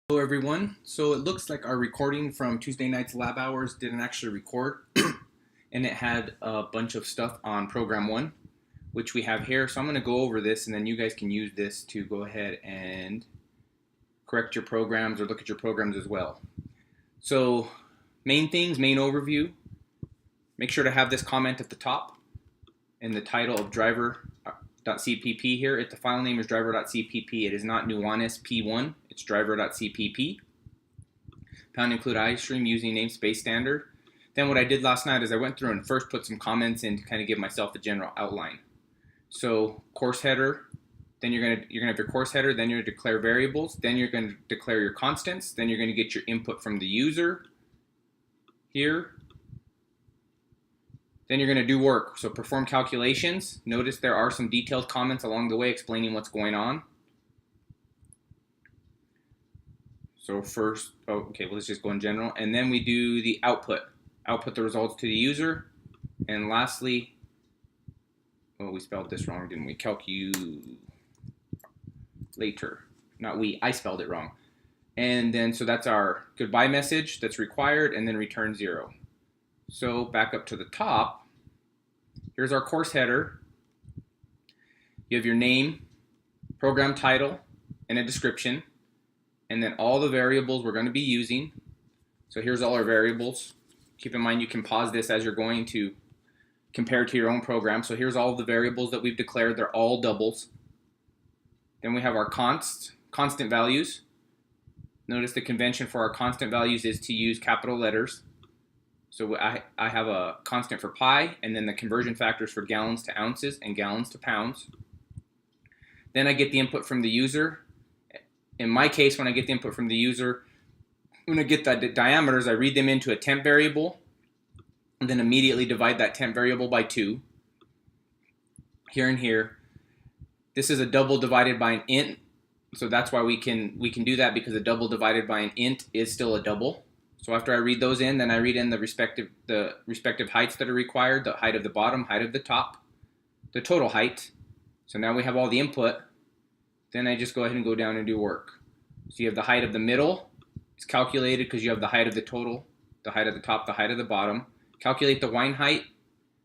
Hello everyone. So it looks like our recording from Tuesday night's lab hours didn't actually record and it had a bunch of stuff on program 1 which we have here. So I'm going to go over this and then you guys can use this to go ahead and correct your programs or look at your programs as well. So main things, main overview. Make sure to have this comment at the top in the title of driver.cpp here. If the file name is driver.cpp, it is not Nuanis P1. It's driver.cpp. Pound include iStream using namespace standard. Then what I did last night is I went through and first put some comments in to kind of give myself a general outline. So course header, then you're gonna have your course header, then you're gonna declare variables, then you're gonna declare your constants, then you're gonna get your input from the user here. Then you're gonna do work. So perform calculations. Notice there are some detailed comments along the way explaining what's going on. So first, let's just go in general. And then we do the output. Output the results to the user. And lastly, we spelled this wrong, didn't we? Calculator. Not we, I spelled it wrong. And then, so that's our goodbye message that's required, and then return 0. So back up to the top, here's our course header. You have your name, program title, and a description. And then all the variables we're going to be using. So here's all our variables. Keep in mind you can pause this as you're going to compare to your own program. So here's all the variables that we've declared. They're all doubles. Then we have our constant values. Notice the convention for our constant values is to use capital letters. So I have a constant for pi, and then the conversion factors for gallons to ounces and gallons to pounds. Then I get the input from the user. In my case, when I get the input from the user, when I get the diameters, I read them into a temp variable, and then immediately divide that temp variable by 2. Here and here. This is a double divided by an int, so that's why we can do that, because a double divided by an int is still a double. So after I read those in, then I read in the respective heights that are required, the height of the bottom, height of the top, the total height. So now we have all the input. Then I just go ahead and go down and do work. So you have the height of the middle. It's calculated because you have the height of the total, the height of the top, the height of the bottom. Calculate the wine height.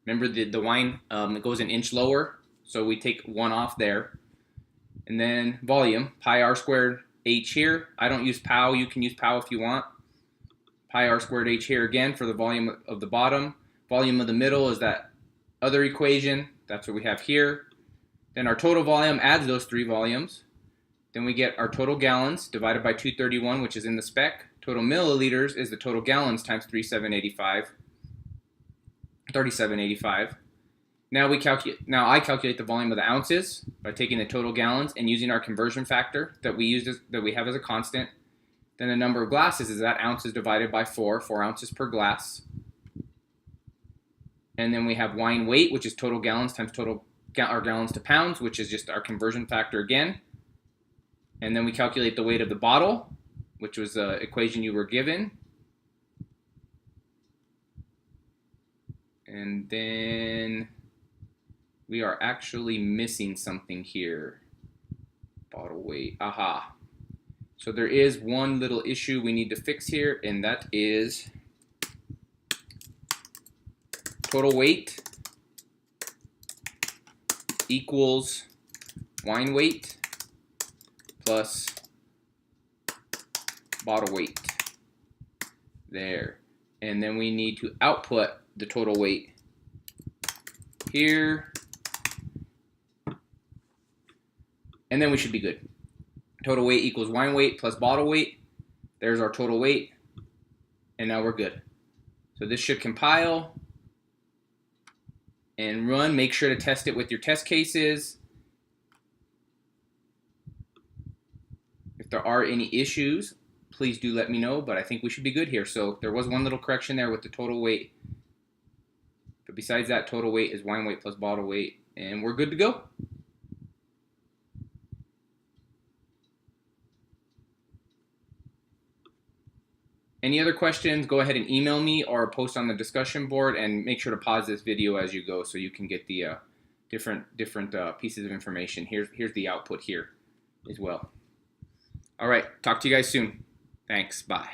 Remember the wine it goes an inch lower, so we take 1 off there. And then volume, pi r squared h here. I don't use pow. You can use pow if you want. Pi r squared h here again for the volume of the bottom. Volume of the middle is that other equation. That's what we have here. Then our total volume adds those 3 volumes. Then we get our total gallons divided by 231, which is in the spec. Total milliliters is the total gallons times 3785. Now I calculate the volume of the ounces by taking the total gallons and using our conversion factor that we have as a constant. Then the number of glasses is that ounces divided by 4 ounces per glass. And then we have wine weight, which is total gallons times our gallons to pounds, which is just our conversion factor again. And then we calculate the weight of the bottle, which was the equation you were given. And then we are actually missing something here. Bottle weight, aha. So there is one little issue we need to fix here, and that is total weight equals wine weight plus bottle weight. There. And then we need to output the total weight here. And then we should be good. Total weight equals wine weight plus bottle weight. There's our total weight. And now we're good. So this should compile and run. Make sure to test it with your test cases. If there are any issues, please do let me know, but I think we should be good here. So there was one little correction there with the total weight. But besides that, total weight is wine weight plus bottle weight, and we're good to go. Any other questions, go ahead and email me or post on the discussion board, and make sure to pause this video as you go so you can get the different pieces of information. Here's the output here as well. All right, talk to you guys soon. Thanks. Bye.